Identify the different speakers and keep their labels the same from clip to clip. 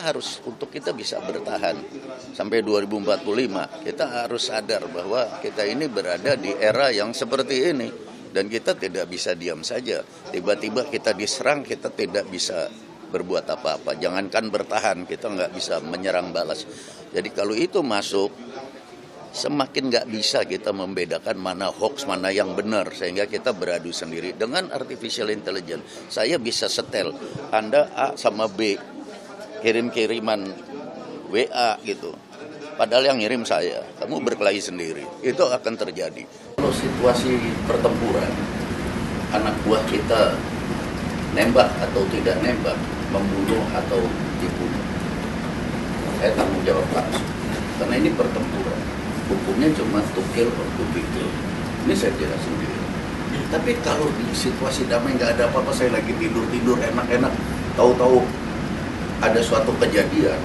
Speaker 1: harus, untuk kita bisa bertahan sampai 2045, kita harus sadar bahwa kita ini berada di era yang seperti ini. Dan kita tidak bisa diam saja. Tiba-tiba kita diserang, kita tidak bisa berbuat apa-apa. Jangankan bertahan, kita nggak bisa menyerang balas. Jadi kalau itu masuk, semakin nggak bisa kita membedakan mana hoax, mana yang benar. Sehingga kita beradu sendiri. Dengan artificial intelligence, saya bisa setel. Anda A sama B, kirim-kiriman WA gitu. Padahal yang ngirim saya, kamu berkelahi sendiri. Itu akan terjadi. Kalau situasi pertempuran, anak buah kita nembak atau tidak nembak, membunuh atau dibunuh, saya tanggung jawab langsung. Karena ini pertempuran. Hukumnya cuma to kill or to be killed. Ini saya jelas sendiri. Tapi kalau di situasi damai nggak ada apa-apa, saya lagi tidur-tidur enak-enak, tahu-tahu ada suatu kejadian,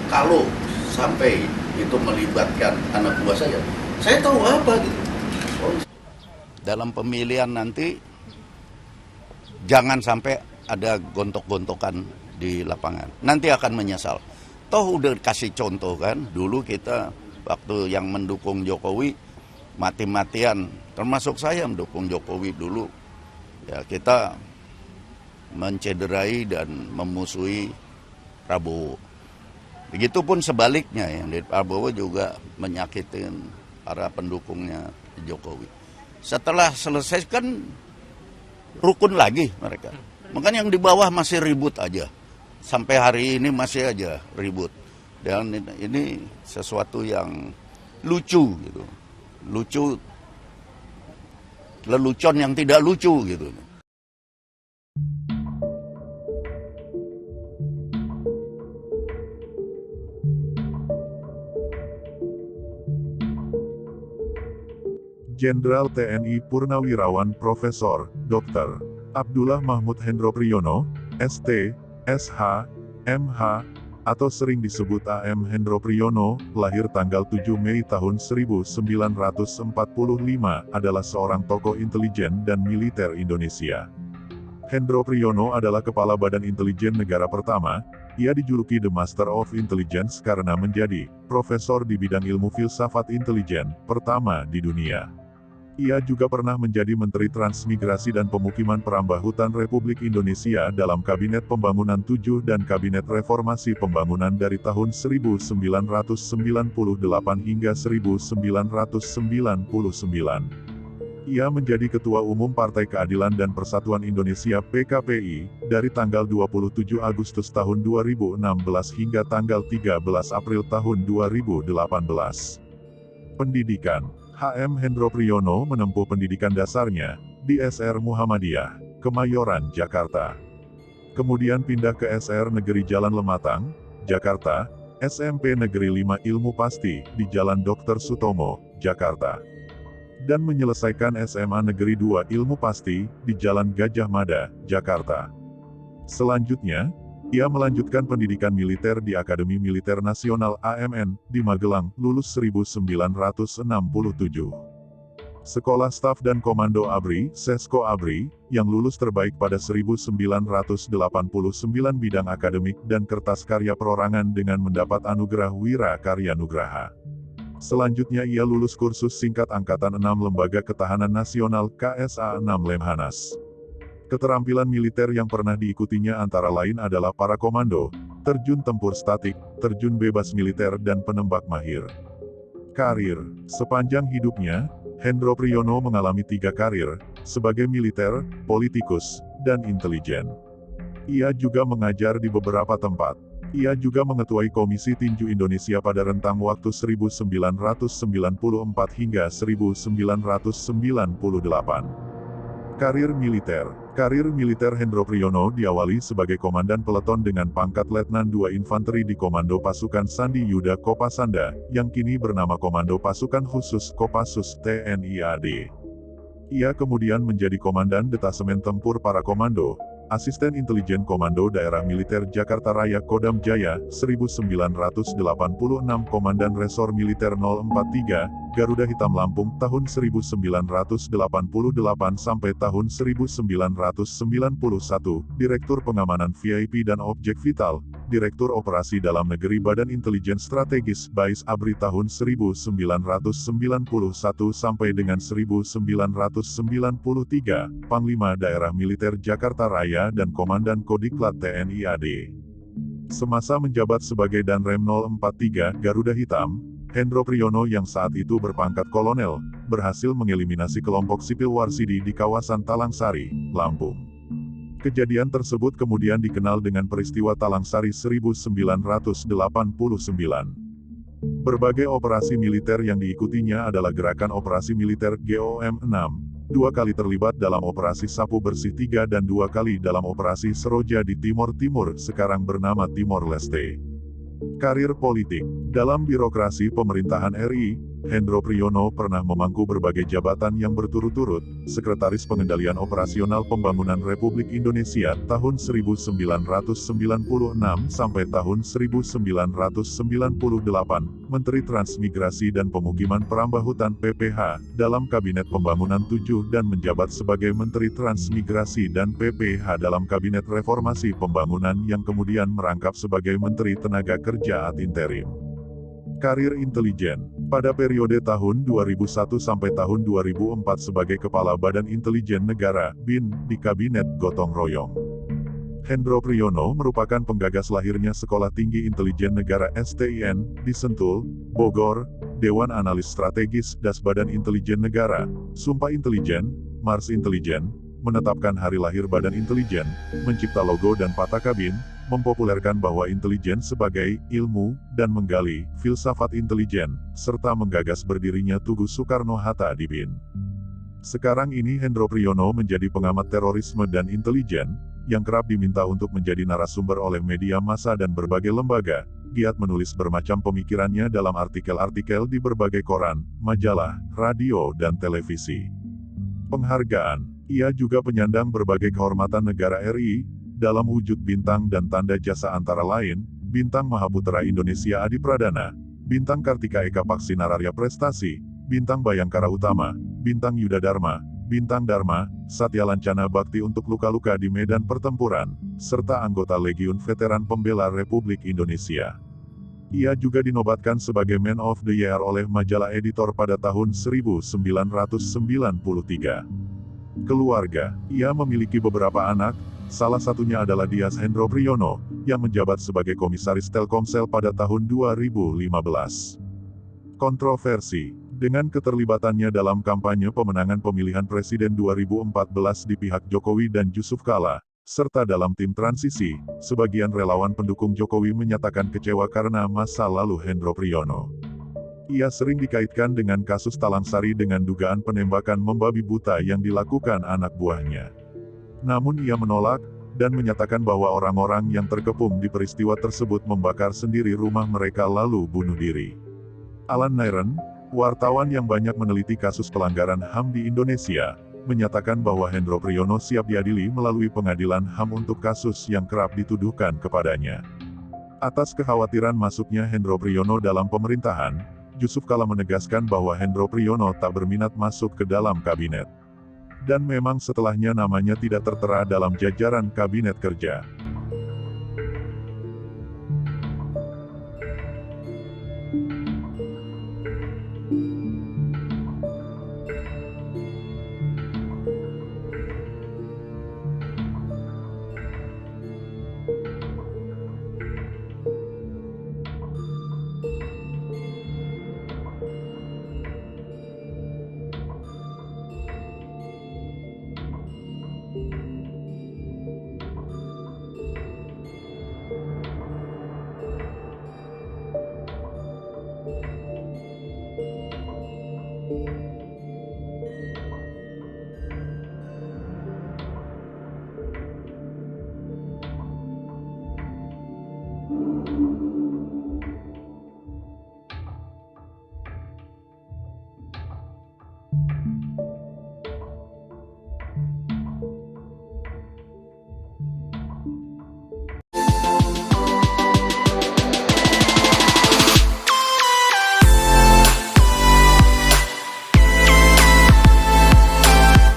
Speaker 1: kalau sampai itu melibatkan anak buah saya tahu apa gitu. Dalam pemilihan nanti jangan sampai ada gontok-gontokan di lapangan. Nanti akan menyesal. Toh udah kasih contoh kan, dulu kita waktu yang mendukung Jokowi mati-matian, termasuk saya mendukung Jokowi dulu. Ya, kita mencederai dan memusuhi Prabowo. Begitupun sebaliknya, yang dari Prabowo juga menyakitin para pendukungnya Jokowi. Setelah selesai kan rukun lagi mereka. Makanya yang di bawah masih ribut aja. Sampai hari ini masih aja ribut. Dan ini sesuatu yang lucu gitu. Lucu, lelucon yang tidak lucu gitu.
Speaker 2: Jenderal TNI Purnawirawan Profesor Dr. Abdullah Mahmud Hendro Priyono, ST, SH, MH, atau sering disebut AM Hendro Priyono, lahir tanggal 7 Mei tahun 1945, adalah seorang tokoh intelijen dan militer Indonesia. Hendro Priyono adalah Kepala Badan Intelijen Negara pertama. Ia dijuluki The Master of Intelligence karena menjadi profesor di bidang ilmu filsafat intelijen pertama di dunia. Ia juga pernah menjadi Menteri Transmigrasi dan Pemukiman Perambahutan Republik Indonesia dalam Kabinet Pembangunan 7 dan Kabinet Reformasi Pembangunan dari tahun 1998 hingga 1999. Ia menjadi Ketua Umum Partai Keadilan dan Persatuan Indonesia (PKPI) dari tanggal 27 Agustus tahun 2016 hingga tanggal 13 April tahun 2018. Pendidikan. HM Hendro Priyono menempuh pendidikan dasarnya di SR Muhammadiyah, Kemayoran, Jakarta. Kemudian pindah ke SR Negeri Jalan Lematang, Jakarta, SMP Negeri 5 Ilmu Pasti di Jalan Dr. Sutomo, Jakarta. Dan menyelesaikan SMA Negeri 2 Ilmu Pasti di Jalan Gajah Mada, Jakarta. Selanjutnya, ia melanjutkan pendidikan militer di Akademi Militer Nasional AMN di Magelang, lulus 1967. Sekolah Staf dan Komando ABRI, Sesko ABRI, yang lulus terbaik pada 1989 bidang akademik dan kertas karya perorangan dengan mendapat anugerah Wira Karya Nugraha. Selanjutnya ia lulus kursus singkat Angkatan 6 Lembaga Ketahanan Nasional KSA 6 Lemhanas. Keterampilan militer yang pernah diikutinya antara lain adalah para komando, terjun tempur statik, terjun bebas militer dan penembak mahir. Karir. Sepanjang hidupnya, Hendro Priyono mengalami 3 karir, sebagai militer, politikus, dan intelijen. Ia juga mengajar di beberapa tempat. Ia juga mengetuai Komisi Tinju Indonesia pada rentang waktu 1994 hingga 1998. Karir militer. Karir militer Hendro Priyono diawali sebagai komandan peleton dengan pangkat Letnan II Infanteri di Komando Pasukan Sandi Yuda Kopasanda, yang kini bernama Komando Pasukan Khusus Kopassus TNI AD. Ia kemudian menjadi Komandan Detasemen Tempur Para Komando, Asisten Intelijen Komando Daerah Militer Jakarta Raya Kodam Jaya, 1986 Komandan Resor Militer 043, Garuda Hitam Lampung tahun 1988 sampai tahun 1991, Direktur Pengamanan VIP dan Objek Vital, Direktur Operasi Dalam Negeri Badan Intelijen Strategis Bais Abri tahun 1991 sampai dengan 1993, Panglima Daerah Militer Jakarta Raya dan Komandan Kodiklat TNI AD. Semasa menjabat sebagai Danrem 043 Garuda Hitam, Hendro Priyono yang saat itu berpangkat kolonel, berhasil mengeliminasi kelompok sipil Warsidi di kawasan Talangsari, Lampung. Kejadian tersebut kemudian dikenal dengan peristiwa Talangsari 1989. Berbagai operasi militer yang diikutinya adalah Gerakan Operasi Militer GOM 6, 2 kali terlibat dalam Operasi Sapu Bersih 3 dan 2 kali dalam Operasi Seroja di Timor Timur, sekarang bernama Timor Leste. Karir politik. Dalam birokrasi pemerintahan RI, Hendro Priyono pernah memangku berbagai jabatan yang berturut-turut, Sekretaris Pengendalian Operasional Pembangunan Republik Indonesia tahun 1996 sampai tahun 1998, Menteri Transmigrasi dan Pemukiman Perambahutan PPH, dalam Kabinet Pembangunan 7 dan menjabat sebagai Menteri Transmigrasi dan PPH dalam Kabinet Reformasi Pembangunan yang kemudian merangkap sebagai Menteri Tenaga Kerja ad interim. Karir intelijen. Pada periode tahun 2001 sampai tahun 2004 sebagai Kepala Badan Intelijen Negara, BIN, di Kabinet Gotong Royong. Hendro Priyono merupakan penggagas lahirnya Sekolah Tinggi Intelijen Negara STIN, di Sentul, Bogor, Dewan Analis Strategis Das Badan Intelijen Negara, Sumpah Intelijen, Mars Intelijen, menetapkan hari lahir Badan Intelijen, mencipta logo dan pata kabin, mempopulerkan bahwa intelijen sebagai ilmu, dan menggali filsafat intelijen, serta menggagas berdirinya Tugu Soekarno-Hatta di BIN. Sekarang ini Hendro Priyono menjadi pengamat terorisme dan intelijen, yang kerap diminta untuk menjadi narasumber oleh media massa dan berbagai lembaga, giat menulis bermacam pemikirannya dalam artikel-artikel di berbagai koran, majalah, radio dan televisi. Penghargaan. Ia juga penyandang berbagai kehormatan negara RI, dalam wujud bintang dan tanda jasa antara lain, Bintang Mahaputra Indonesia Adi Pradana, Bintang Kartika Eka Paksi Nararya Prestasi, Bintang Bayangkara Utama, Bintang Yuda Dharma, Bintang Dharma, Satya Lancana Bakti untuk luka-luka di medan pertempuran, serta anggota Legiun Veteran Pembela Republik Indonesia. Ia juga dinobatkan sebagai Man of the Year oleh majalah Editor pada tahun 1993. Keluarga. Ia memiliki beberapa anak, salah satunya adalah Dias Hendro Priyono, yang menjabat sebagai Komisaris Telkomsel pada tahun 2015. Kontroversi. Dengan keterlibatannya dalam kampanye pemenangan pemilihan Presiden 2014 di pihak Jokowi dan Yusuf Kala, serta dalam tim transisi, sebagian relawan pendukung Jokowi menyatakan kecewa karena masa lalu Hendro Priyono. Ia sering dikaitkan dengan kasus Talangsari dengan dugaan penembakan membabi buta yang dilakukan anak buahnya. Namun ia menolak, dan menyatakan bahwa orang-orang yang terkepung di peristiwa tersebut membakar sendiri rumah mereka lalu bunuh diri. Alan Nairen, wartawan yang banyak meneliti kasus pelanggaran HAM di Indonesia, menyatakan bahwa Hendro Priyono siap diadili melalui pengadilan HAM untuk kasus yang kerap dituduhkan kepadanya. Atas kekhawatiran masuknya Hendro Priyono dalam pemerintahan, Yusuf Kala menegaskan bahwa Hendro Priyono tak berminat masuk ke dalam kabinet. Dan memang setelahnya namanya tidak tertera dalam jajaran kabinet kerja.